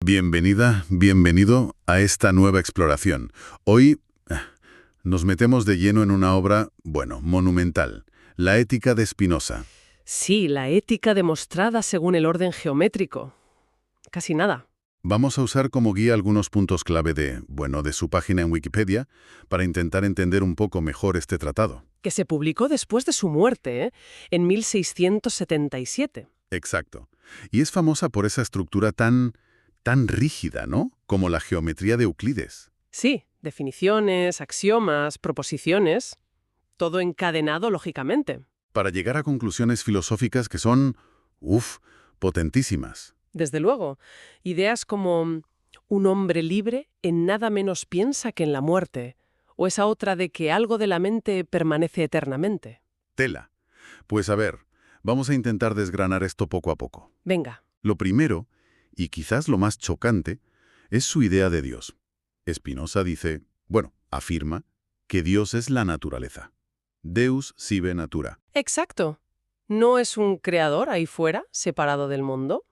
Bienvenida, bienvenido a esta nueva exploración. Hoy nos metemos de lleno en una obra, bueno, monumental, la Ética de Spinoza. Sí, la ética demostrada según el orden geométrico. Casi nada. Vamos a usar como guía algunos puntos clave de su página en Wikipedia para intentar entender un poco mejor este tratado. Que se publicó después de su muerte, en 1677. Exacto. Y es famosa por esa estructura tan rígida, ¿no? Como la geometría de Euclides. Sí, definiciones, axiomas, proposiciones, todo encadenado lógicamente. Para llegar a conclusiones filosóficas que son, potentísimas. Desde luego, ideas como un hombre libre en nada menos piensa que en la muerte, o esa otra de que algo de la mente permanece eternamente. Tela. Pues a ver, vamos a intentar desgranar esto poco a poco. Venga. Lo primero, y quizás lo más chocante, es su idea de Dios. Spinoza dice, afirma, que Dios es la naturaleza. Deus sive natura. Exacto. No es un creador ahí fuera, separado del mundo.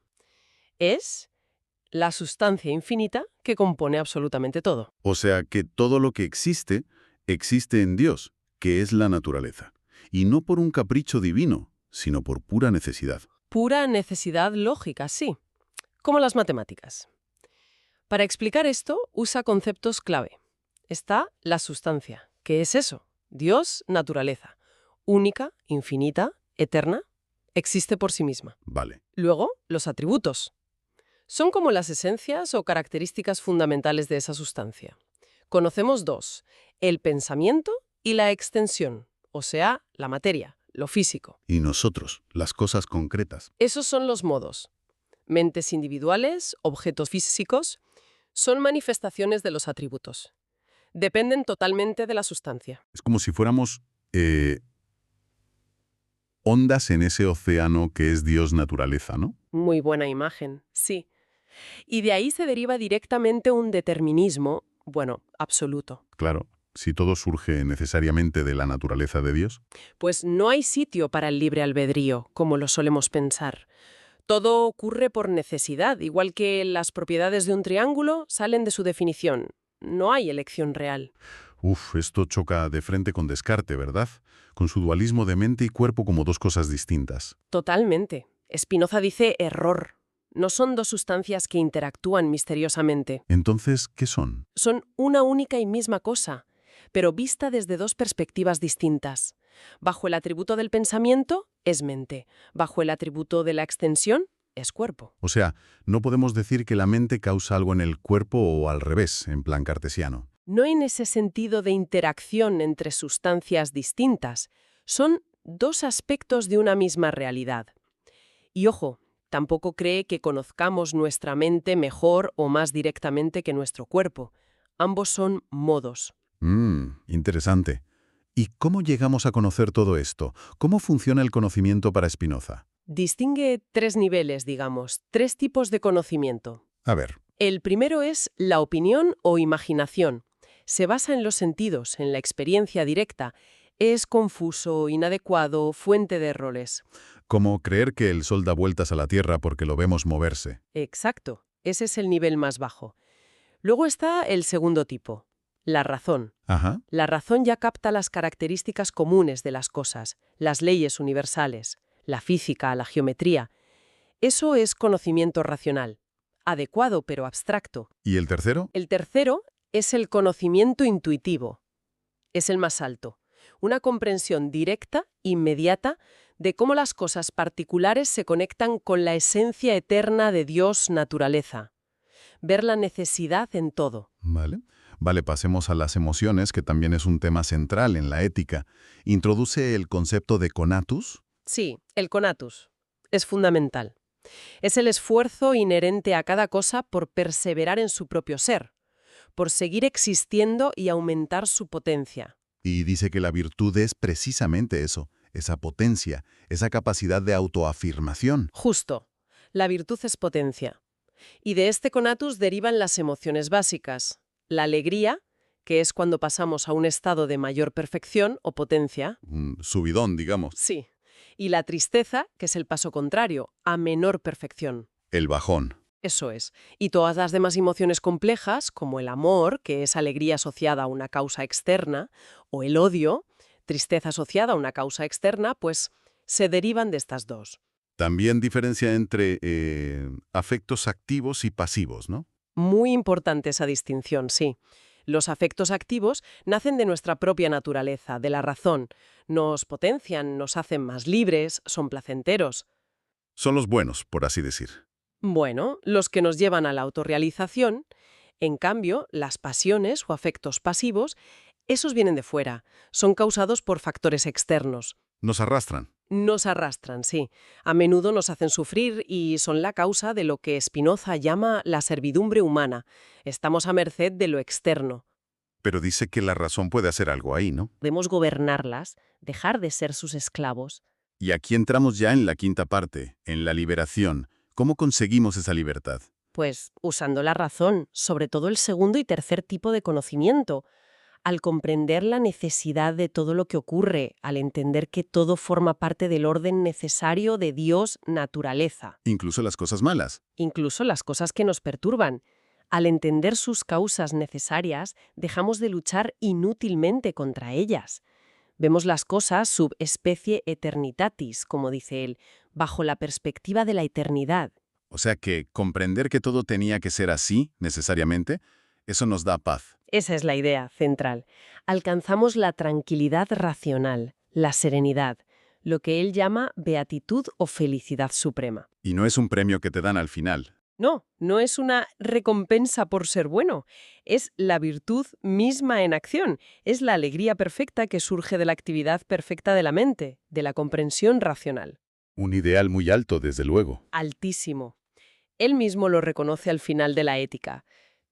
Es la sustancia infinita que compone absolutamente todo. O sea que todo lo que existe, existe en Dios, que es la naturaleza. Y no por un capricho divino, sino por pura necesidad. Pura necesidad lógica, sí. Como las matemáticas. Para explicar esto, usa conceptos clave. Está la sustancia. ¿Qué es eso? Dios, naturaleza. Única, infinita, eterna, existe por sí misma. Vale. Luego, los atributos. Son como las esencias o características fundamentales de esa sustancia. Conocemos dos, el pensamiento y la extensión, o sea, la materia, lo físico. Y nosotros, las cosas concretas. Esos son los modos. Mentes individuales, objetos físicos, son manifestaciones de los atributos. Dependen totalmente de la sustancia. Es como si fuéramos ondas en ese océano que es Dios naturaleza, ¿no? Muy buena imagen, sí. Y de ahí se deriva directamente un determinismo, absoluto. Claro, si todo surge necesariamente de la naturaleza de Dios. Pues no hay sitio para el libre albedrío, como lo solemos pensar. Todo ocurre por necesidad, igual que las propiedades de un triángulo salen de su definición. No hay elección real. Esto choca de frente con Descartes, ¿verdad? Con su dualismo de mente y cuerpo como dos cosas distintas. Totalmente. Spinoza dice error. No son dos sustancias que interactúan misteriosamente. Entonces, ¿qué son? Son una única y misma cosa, pero vista desde dos perspectivas distintas. Bajo el atributo del pensamiento, es mente. Bajo el atributo de la extensión, es cuerpo. O sea, no podemos decir que la mente causa algo en el cuerpo o al revés, en plan cartesiano. No en ese sentido de interacción entre sustancias distintas. Son dos aspectos de una misma realidad. Y ojo, tampoco cree que conozcamos nuestra mente mejor o más directamente que nuestro cuerpo. Ambos son modos. Interesante. ¿Y cómo llegamos a conocer todo esto? ¿Cómo funciona el conocimiento para Spinoza? Distingue tres niveles, digamos, tres tipos de conocimiento. A ver. El primero es la opinión o imaginación. Se basa en los sentidos, en la experiencia directa. Es confuso, inadecuado, fuente de errores. Como creer que el Sol da vueltas a la Tierra porque lo vemos moverse. Exacto. Ese es el nivel más bajo. Luego está el segundo tipo, la razón. Ajá. La razón ya capta las características comunes de las cosas, las leyes universales, la física, la geometría. Eso es conocimiento racional, adecuado pero abstracto. ¿Y el tercero? El tercero es el conocimiento intuitivo. Es el más alto. Una comprensión directa, inmediata, de cómo las cosas particulares se conectan con la esencia eterna de Dios, naturaleza. Ver la necesidad en todo. Vale, pasemos a las emociones, que también es un tema central en la ética. ¿Introduce el concepto de conatus? Sí, el conatus. Es fundamental. Es el esfuerzo inherente a cada cosa por perseverar en su propio ser, por seguir existiendo y aumentar su potencia. Y dice que la virtud es precisamente eso, esa potencia, esa capacidad de autoafirmación. Justo. La virtud es potencia. Y de este conatus derivan las emociones básicas. La alegría, que es cuando pasamos a un estado de mayor perfección o potencia. Un subidón, digamos. Sí. Y la tristeza, que es el paso contrario, a menor perfección. El bajón. Eso es. Y todas las demás emociones complejas, como el amor, que es alegría asociada a una causa externa, o el odio, tristeza asociada a una causa externa, pues se derivan de estas dos. También diferencia entre afectos activos y pasivos, ¿no? Muy importante esa distinción, sí. Los afectos activos nacen de nuestra propia naturaleza, de la razón. Nos potencian, nos hacen más libres, son placenteros. Son los buenos, por así decir. Bueno, los que nos llevan a la autorrealización. En cambio, las pasiones o afectos pasivos, esos vienen de fuera, son causados por factores externos. Nos arrastran. Nos arrastran, sí. A menudo nos hacen sufrir y son la causa de lo que Spinoza llama la servidumbre humana. Estamos a merced de lo externo. Pero dice que la razón puede hacer algo ahí, ¿no? Podemos gobernarlas, dejar de ser sus esclavos. Y aquí entramos ya en la quinta parte, en la liberación. ¿Cómo conseguimos esa libertad? Pues usando la razón, sobre todo el segundo y tercer tipo de conocimiento, al comprender la necesidad de todo lo que ocurre, al entender que todo forma parte del orden necesario de Dios, naturaleza, Incluso las cosas malas. incluso las cosas que nos perturban. Al entender sus causas necesarias, dejamos de luchar inútilmente contra ellas. Vemos las cosas sub specie eternitatis, como dice él, bajo la perspectiva de la eternidad. O sea que comprender que todo tenía que ser así, necesariamente, eso nos da paz. Esa es la idea central. Alcanzamos la tranquilidad racional, la serenidad, lo que él llama beatitud o felicidad suprema. Y no es un premio que te dan al final. No, no es una recompensa por ser bueno, es la virtud misma en acción, es la alegría perfecta que surge de la actividad perfecta de la mente, de la comprensión racional. Un ideal muy alto, desde luego. Altísimo. Él mismo lo reconoce al final de la ética.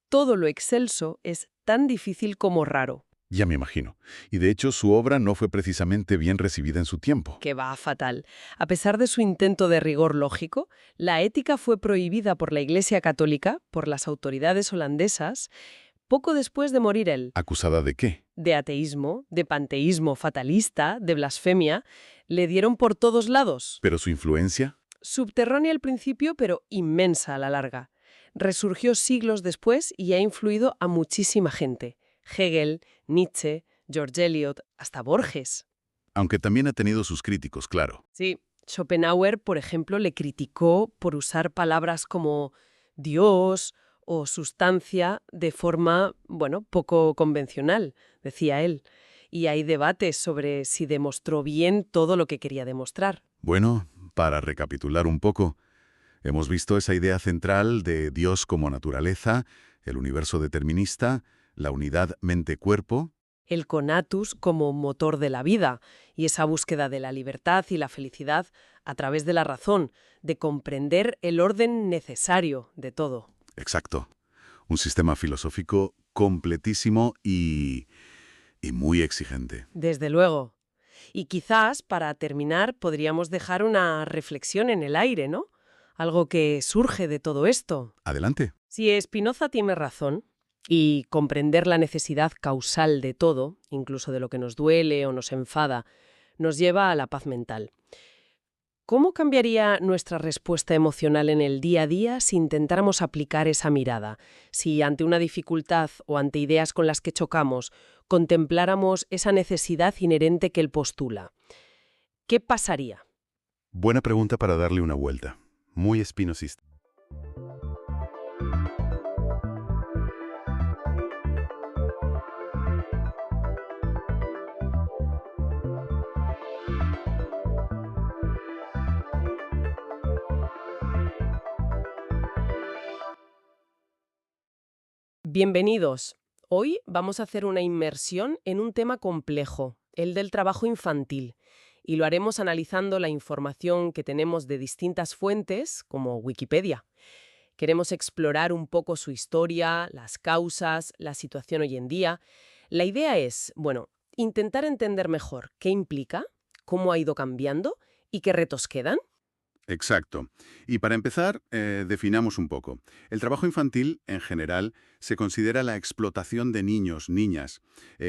Todo lo excelso es tan difícil como raro. Ya me imagino. Y de hecho su obra no fue precisamente bien recibida en su tiempo. Que va fatal. A pesar de su intento de rigor lógico, la ética fue prohibida por la Iglesia Católica, por las autoridades holandesas, poco después de morir él. ¿Acusada de qué? De ateísmo, de panteísmo fatalista, de blasfemia, le dieron por todos lados. ¿Pero su influencia? Subterránea al principio, pero inmensa a la larga. Resurgió siglos después y ha influido a muchísima gente. Hegel, Nietzsche, George Eliot, hasta Borges. Aunque también ha tenido sus críticos, claro. Sí, Schopenhauer, por ejemplo, le criticó por usar palabras como Dios o sustancia de forma, poco convencional, decía él. Y hay debates sobre si demostró bien todo lo que quería demostrar. Bueno, para recapitular un poco, hemos visto esa idea central de Dios como naturaleza, el universo determinista, la unidad mente-cuerpo. El conatus como motor de la vida y esa búsqueda de la libertad y la felicidad a través de la razón, de comprender el orden necesario de todo. Exacto. Un sistema filosófico completísimo y muy exigente. Desde luego. Y quizás, para terminar, podríamos dejar una reflexión en el aire, ¿no? Algo que surge de todo esto. Adelante. Si Spinoza tiene razón, y comprender la necesidad causal de todo, incluso de lo que nos duele o nos enfada, nos lleva a la paz mental. ¿Cómo cambiaría nuestra respuesta emocional en el día a día si intentáramos aplicar esa mirada? Si ante una dificultad o ante ideas con las que chocamos, contempláramos esa necesidad inherente que él postula. ¿Qué pasaría? Buena pregunta para darle una vuelta. Muy espinosista. Bienvenidos. Hoy vamos a hacer una inmersión en un tema complejo, el del trabajo infantil, y lo haremos analizando la información que tenemos de distintas fuentes, como Wikipedia. Queremos explorar un poco su historia, las causas, la situación hoy en día. La idea es, intentar entender mejor qué implica, cómo ha ido cambiando y qué retos quedan. Exacto. Y para empezar, definamos un poco. El trabajo infantil, en general, se considera la explotación de niños, niñas,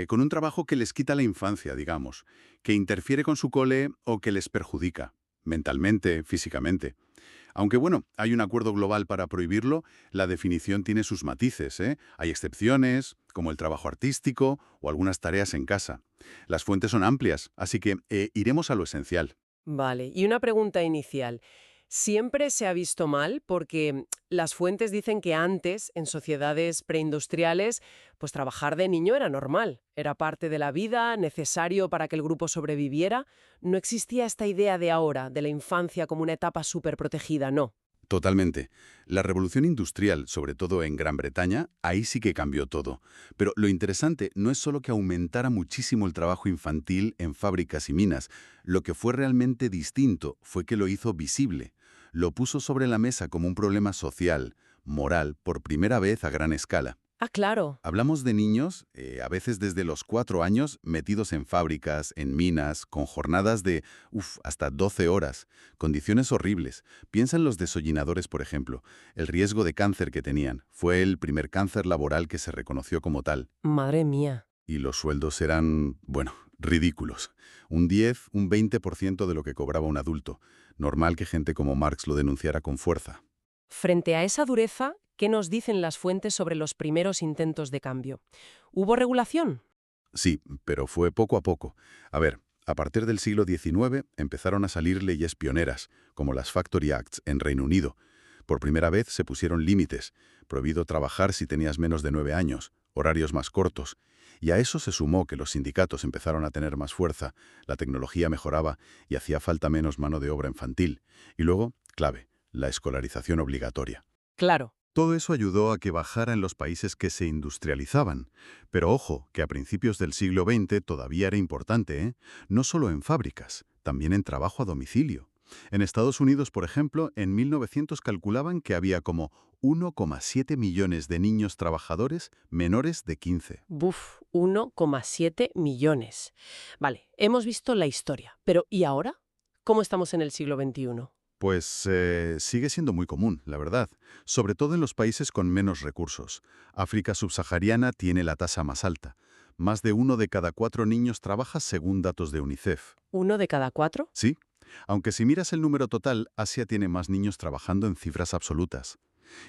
con un trabajo que les quita la infancia, digamos, que interfiere con su cole o que les perjudica, mentalmente, físicamente. Aunque bueno, hay un acuerdo global para prohibirlo, la definición tiene sus matices, ¿eh? Hay excepciones, como el trabajo artístico o algunas tareas en casa. Las fuentes son amplias, así que iremos a lo esencial. Vale, y una pregunta inicial. ¿Siempre se ha visto mal? Porque las fuentes dicen que antes, en sociedades preindustriales, pues trabajar de niño era normal, era parte de la vida, necesario para que el grupo sobreviviera. No existía esta idea de ahora, de la infancia como una etapa súper protegida, no. Totalmente. La revolución industrial, sobre todo en Gran Bretaña, ahí sí que cambió todo. Pero lo interesante no es solo que aumentara muchísimo el trabajo infantil en fábricas y minas. Lo que fue realmente distinto fue que lo hizo visible. Lo puso sobre la mesa como un problema social, moral, por primera vez a gran escala. Ah, claro. Hablamos de niños, a veces desde los 4 años, metidos en fábricas, en minas, con jornadas de, hasta 12 horas, condiciones horribles. Piensa en los desollinadores, por ejemplo. El riesgo de cáncer que tenían. Fue el primer cáncer laboral que se reconoció como tal. Madre mía. Y los sueldos eran, bueno, ridículos. Un 10, un 20% de lo que cobraba un adulto. Normal que gente como Marx lo denunciara con fuerza. Frente a esa dureza, ¿qué nos dicen las fuentes sobre los primeros intentos de cambio? ¿Hubo regulación? Sí, pero fue poco a poco. A ver, a partir del siglo XIX empezaron a salir leyes pioneras, como las Factory Acts en Reino Unido. Por primera vez se pusieron límites, prohibido trabajar si tenías menos de 9 años, horarios más cortos. Y a eso se sumó que los sindicatos empezaron a tener más fuerza, la tecnología mejoraba y hacía falta menos mano de obra infantil. Y luego, clave, la escolarización obligatoria. Claro. Todo eso ayudó a que bajara en los países que se industrializaban. Pero ojo, que a principios del siglo XX todavía era importante, ¿eh? No solo en fábricas, también en trabajo a domicilio. En Estados Unidos, por ejemplo, en 1900 calculaban que había como 1,7 millones de niños trabajadores menores de 15. Buf, 1,7 millones. Vale, hemos visto la historia, pero ¿y ahora? ¿Cómo estamos en el siglo XXI? Pues sigue siendo muy común, la verdad, sobre todo en los países con menos recursos. África subsahariana tiene la tasa más alta. Más de 1 de cada 4 niños trabaja según datos de UNICEF. ¿Uno de cada cuatro? Sí, aunque si miras el número total, Asia tiene más niños trabajando en cifras absolutas.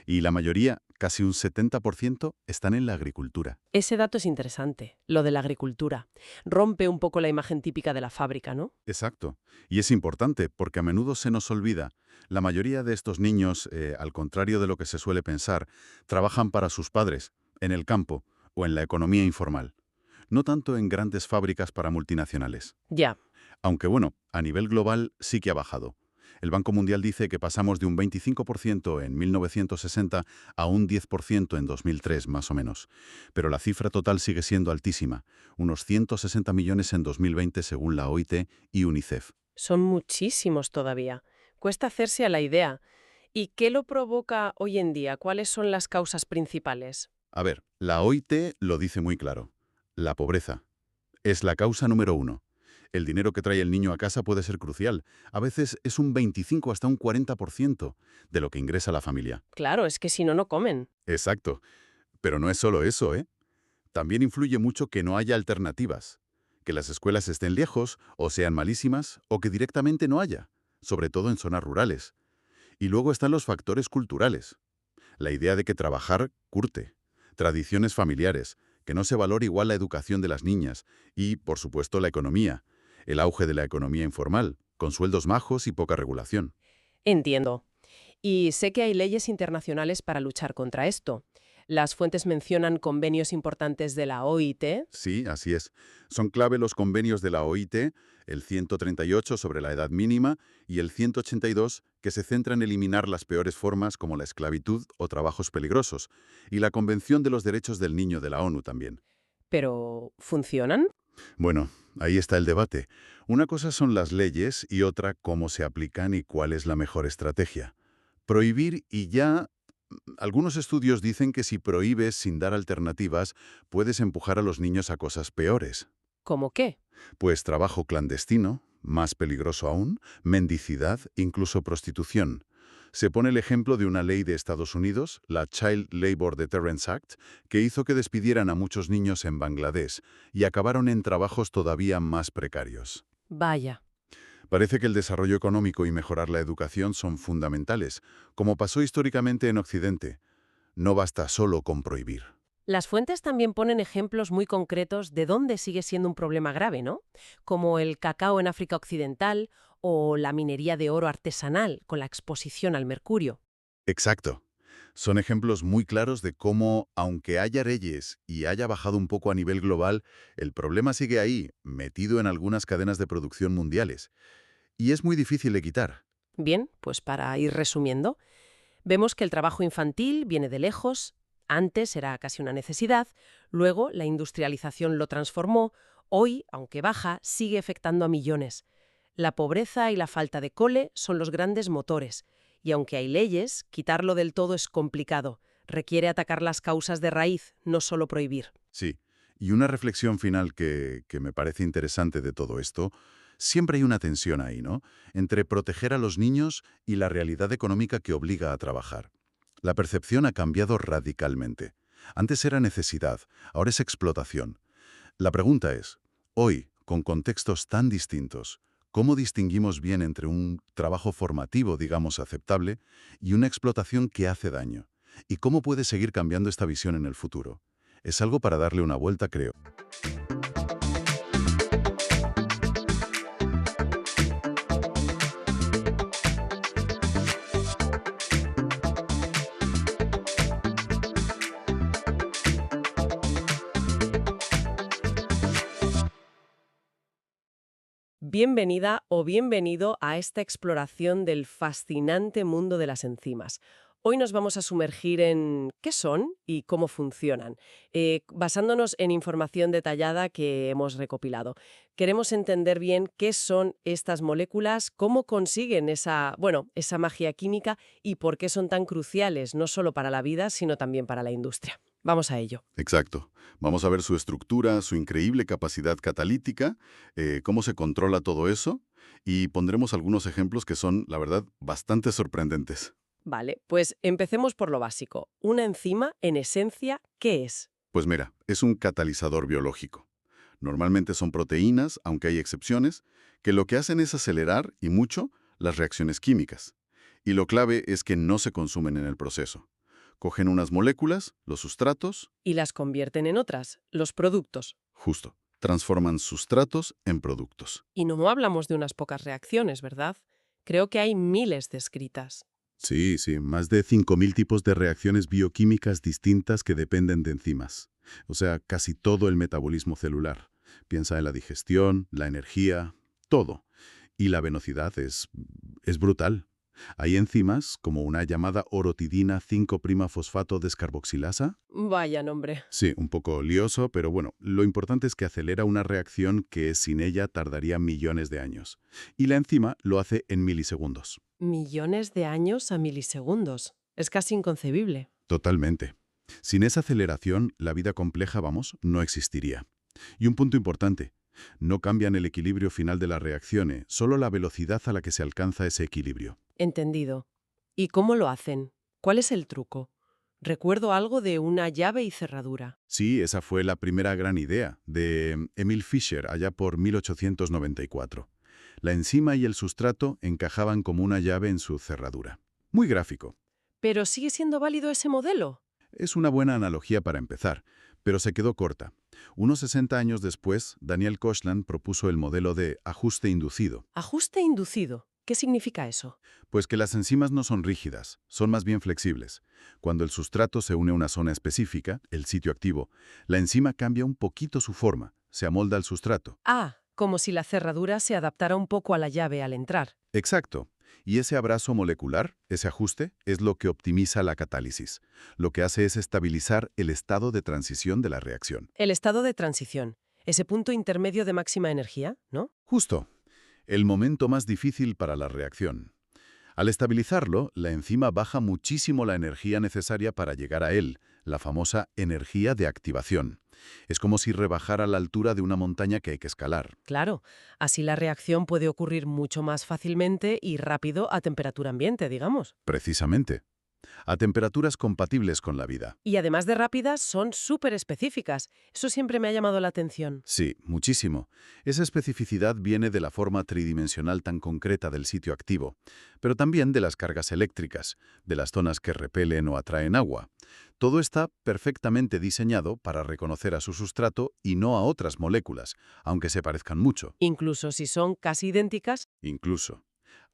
Y la mayoría, casi un 70%, están en la agricultura. Ese dato es interesante, lo de la agricultura. Rompe un poco la imagen típica de la fábrica, ¿no? Exacto. Y es importante porque a menudo se nos olvida. La mayoría de estos niños, al contrario de lo que se suele pensar, trabajan para sus padres, en el campo o en la economía informal. No tanto en grandes fábricas para multinacionales. Ya. Aunque bueno, a nivel global sí que ha bajado. El Banco Mundial dice que pasamos de un 25% en 1960 a un 10% en 2003, más o menos. Pero la cifra total sigue siendo altísima, unos 160 millones en 2020 según la OIT y UNICEF. Son muchísimos todavía. Cuesta hacerse a la idea. ¿Y qué lo provoca hoy en día? ¿Cuáles son las causas principales? A ver, la OIT lo dice muy claro. La pobreza es la causa número 1. El dinero que trae el niño a casa puede ser crucial. A veces es un 25 hasta un 40% de lo que ingresa la familia. Claro, es que si no, no comen. Exacto. Pero no es solo eso, ¿eh? También influye mucho que no haya alternativas, que las escuelas estén lejos o sean malísimas o que directamente no haya, sobre todo en zonas rurales. Y luego están los factores culturales. La idea de que trabajar curte, tradiciones familiares, que no se valora igual la educación de las niñas y, por supuesto, la economía, el auge de la economía informal, con sueldos majos y poca regulación. Entiendo. Y sé que hay leyes internacionales para luchar contra esto. Las fuentes mencionan convenios importantes de la OIT. Sí, así es. Son clave los convenios de la OIT, el 138 sobre la edad mínima y el 182 que se centra en eliminar las peores formas como la esclavitud o trabajos peligrosos, y la Convención de los Derechos del Niño de la ONU también. ¿Pero funcionan? Bueno, ahí está el debate. Una cosa son las leyes y otra cómo se aplican y cuál es la mejor estrategia. Prohibir y ya. Algunos estudios dicen que si prohíbes sin dar alternativas, puedes empujar a los niños a cosas peores. ¿Cómo qué? Pues trabajo clandestino, más peligroso aún, mendicidad, incluso prostitución. Se pone el ejemplo de una ley de Estados Unidos, la Child Labor Deterrence Act, que hizo que despidieran a muchos niños en Bangladesh y acabaron en trabajos todavía más precarios. Vaya. Parece que el desarrollo económico y mejorar la educación son fundamentales, como pasó históricamente en Occidente. No basta solo con prohibir. Las fuentes también ponen ejemplos muy concretos de dónde sigue siendo un problema grave, ¿no? Como el cacao en África Occidental o la minería de oro artesanal con la exposición al mercurio. Exacto. Son ejemplos muy claros de cómo, aunque haya leyes y haya bajado un poco a nivel global, el problema sigue ahí, metido en algunas cadenas de producción mundiales. Y es muy difícil de quitar. Bien, pues para ir resumiendo, vemos que el trabajo infantil viene de lejos, antes era casi una necesidad, luego la industrialización lo transformó, hoy, aunque baja, sigue afectando a millones. La pobreza y la falta de cole son los grandes motores, y aunque hay leyes, quitarlo del todo es complicado. Requiere atacar las causas de raíz, no solo prohibir. Sí. Y una reflexión final que me parece interesante de todo esto, siempre hay una tensión ahí, ¿no? Entre proteger a los niños y la realidad económica que obliga a trabajar. La percepción ha cambiado radicalmente. Antes era necesidad, ahora es explotación. La pregunta es, hoy, con contextos tan distintos, ¿cómo distinguimos bien entre un trabajo formativo, digamos, aceptable, y una explotación que hace daño? ¿Y cómo puede seguir cambiando esta visión en el futuro? Es algo para darle una vuelta, creo. Bienvenida o bienvenido a esta exploración del fascinante mundo de las enzimas. Hoy nos vamos a sumergir en qué son y cómo funcionan, basándonos en información detallada que hemos recopilado. Queremos entender bien qué son estas moléculas, cómo consiguen esa magia química y por qué son tan cruciales, no solo para la vida, sino también para la industria. Vamos a ello. Exacto. Vamos a ver su estructura, su increíble capacidad catalítica, cómo se controla todo eso, y pondremos algunos ejemplos que son, la verdad, bastante sorprendentes. Vale, pues empecemos por lo básico. Una enzima, en esencia, ¿qué es? Pues mira, es un catalizador biológico. Normalmente son proteínas, aunque hay excepciones, que lo que hacen es acelerar, y mucho, las reacciones químicas. Y lo clave es que no se consumen en el proceso. Cogen unas moléculas, los sustratos, Y las convierten en otras, los productos. justo, transforman sustratos en productos. Y no hablamos de unas pocas reacciones, ¿verdad? Creo que hay miles descritas. Sí, sí, más de 5.000 tipos de reacciones bioquímicas distintas que dependen de enzimas. O sea, casi todo el metabolismo celular. Piensa en la digestión, la energía, todo. Y la velocidad es brutal. Hay enzimas, como una llamada orotidina 5'-fosfato descarboxilasa. Vaya nombre. Sí, un poco lioso, pero bueno, lo importante es que acelera una reacción que sin ella tardaría millones de años. Y la enzima lo hace en milisegundos. Millones de años a milisegundos. Es casi inconcebible. Totalmente. Sin esa aceleración, la vida compleja, vamos, no existiría. Y un punto importante, no cambian el equilibrio final de las reacciones, solo la velocidad a la que se alcanza ese equilibrio. Entendido. ¿Y cómo lo hacen? ¿Cuál es el truco? Recuerdo algo de una llave y cerradura. Sí, esa fue la primera gran idea de Emil Fischer allá por 1894. La enzima y el sustrato encajaban como una llave en su cerradura. Muy gráfico. ¿Pero sigue siendo válido ese modelo? Es una buena analogía para empezar, pero se quedó corta. Unos 60 años después, Daniel Koshland propuso el modelo de ajuste inducido. Ajuste inducido. ¿Qué significa eso? Pues que las enzimas no son rígidas, son más bien flexibles. Cuando el sustrato se une a una zona específica, el sitio activo, la enzima cambia un poquito su forma, se amolda al sustrato. Ah, como si la cerradura se adaptara un poco a la llave al entrar. Exacto. Y ese abrazo molecular, ese ajuste, es lo que optimiza la catálisis. Lo que hace es estabilizar el estado de transición de la reacción. El estado de transición. Ese punto intermedio de máxima energía, ¿no? Justo. El momento más difícil para la reacción. Al estabilizarlo, la enzima baja muchísimo la energía necesaria para llegar a él, la famosa energía de activación. Es como si rebajara la altura de una montaña que hay que escalar. Claro, así la reacción puede ocurrir mucho más fácilmente y rápido a temperatura ambiente, digamos. Precisamente. a temperaturas compatibles con la vida. Y además de rápidas, son súper específicas. Eso siempre me ha llamado la atención. Sí, muchísimo. Esa especificidad viene de la forma tridimensional tan concreta del sitio activo, pero también de las cargas eléctricas, de las zonas que repelen o atraen agua. Todo está perfectamente diseñado para reconocer a su sustrato y no a otras moléculas, aunque se parezcan mucho. Incluso si son casi idénticas. Incluso.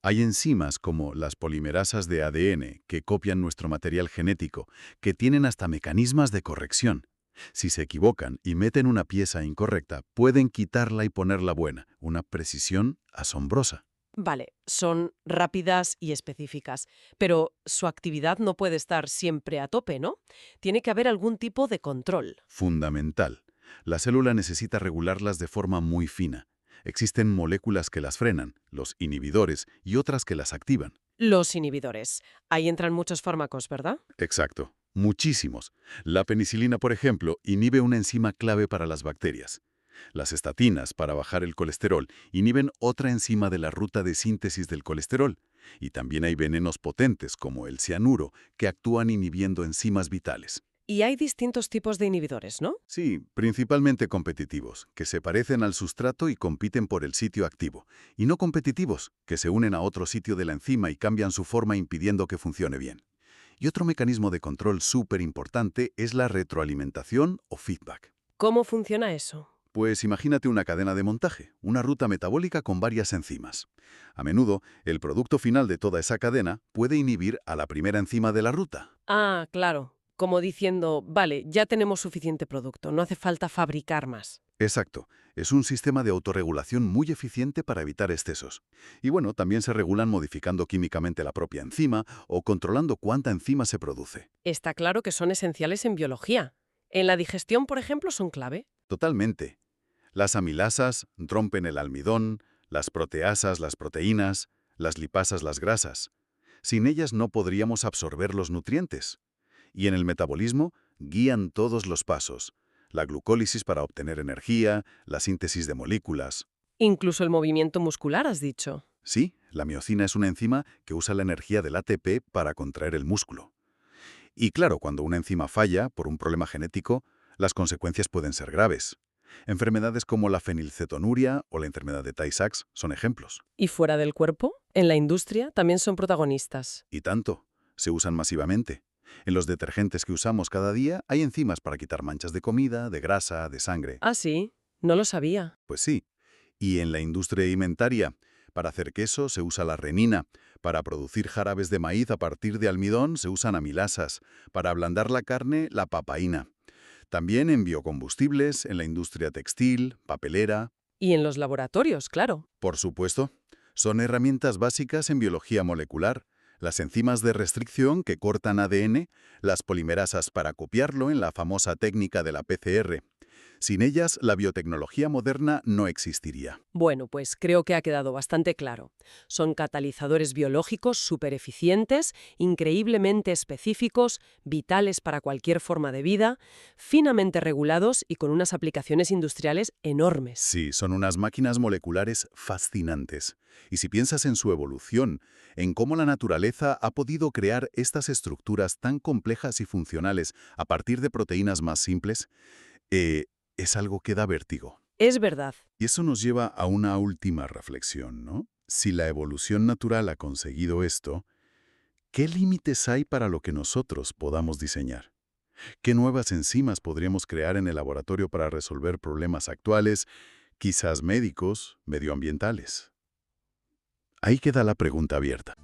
Hay enzimas como las polimerasas de ADN que copian nuestro material genético, que tienen hasta mecanismos de corrección. Si se equivocan y meten una pieza incorrecta, pueden quitarla y ponerla buena. Una precisión asombrosa. Vale, son rápidas y específicas, pero su actividad no puede estar siempre a tope, ¿no? Tiene que haber algún tipo de control. Fundamental. La célula necesita regularlas de forma muy fina. Existen moléculas que las frenan, los inhibidores, y otras que las activan. Los inhibidores. Ahí entran muchos fármacos, ¿verdad? Exacto. Muchísimos. La penicilina, por ejemplo, inhibe una enzima clave para las bacterias. Las estatinas, para bajar el colesterol, inhiben otra enzima de la ruta de síntesis del colesterol. Y también hay venenos potentes, como el cianuro, que actúan inhibiendo enzimas vitales. Y hay distintos tipos de inhibidores, ¿no? Sí, principalmente competitivos, que se parecen al sustrato y compiten por el sitio activo. Y no competitivos, que se unen a otro sitio de la enzima y cambian su forma impidiendo que funcione bien. Y otro mecanismo de control súper importante es la retroalimentación o feedback. ¿Cómo funciona eso? Pues imagínate una cadena de montaje, una ruta metabólica con varias enzimas. A menudo, el producto final de toda esa cadena puede inhibir a la primera enzima de la ruta. Ah, claro. Como diciendo, vale, ya tenemos suficiente producto, no hace falta fabricar más. Exacto. Es un sistema de autorregulación muy eficiente para evitar excesos. Y bueno, también se regulan modificando químicamente la propia enzima o controlando cuánta enzima se produce. Está claro que son esenciales en biología. En la digestión, por ejemplo, son clave. Totalmente. Las amilasas rompen el almidón, las proteasas las proteínas, las lipasas las grasas. Sin ellas no podríamos absorber los nutrientes. Y en el metabolismo guían todos los pasos. La glucólisis para obtener energía, la síntesis de moléculas. Incluso el movimiento muscular, has dicho. Sí, la miocina es una enzima que usa la energía del ATP para contraer el músculo. Y claro, cuando una enzima falla por un problema genético, las consecuencias pueden ser graves. Enfermedades como la fenilcetonuria o la enfermedad de Tay-Sachs son ejemplos. ¿Y fuera del cuerpo? En la industria también son protagonistas. Y tanto, se usan masivamente. En los detergentes que usamos cada día hay enzimas para quitar manchas de comida, de grasa, de sangre. Ah, sí, no lo sabía. Pues sí. Y en la industria alimentaria, para hacer queso se usa la renina. Para producir jarabes de maíz a partir de almidón se usan amilasas. Para ablandar la carne, la papaína. También en biocombustibles, en la industria textil, papelera. Y en los laboratorios, claro. Por supuesto, son herramientas básicas en biología molecular. Las enzimas de restricción que cortan ADN, las polimerasas para copiarlo en la famosa técnica de la PCR. Sin ellas, la biotecnología moderna no existiría. Bueno, pues creo que ha quedado bastante claro. Son catalizadores biológicos súper eficientes, increíblemente específicos, vitales para cualquier forma de vida, finamente regulados y con unas aplicaciones industriales enormes. Sí, son unas máquinas moleculares fascinantes. Y si piensas en su evolución, en cómo la naturaleza ha podido crear estas estructuras tan complejas y funcionales a partir de proteínas más simples, es algo que da vértigo. Es verdad. Y eso nos lleva a una última reflexión, ¿no? Si la evolución natural ha conseguido esto, ¿qué límites hay para lo que nosotros podamos diseñar? ¿Qué nuevas enzimas podríamos crear en el laboratorio para resolver problemas actuales, quizás médicos, medioambientales? Ahí queda la pregunta abierta.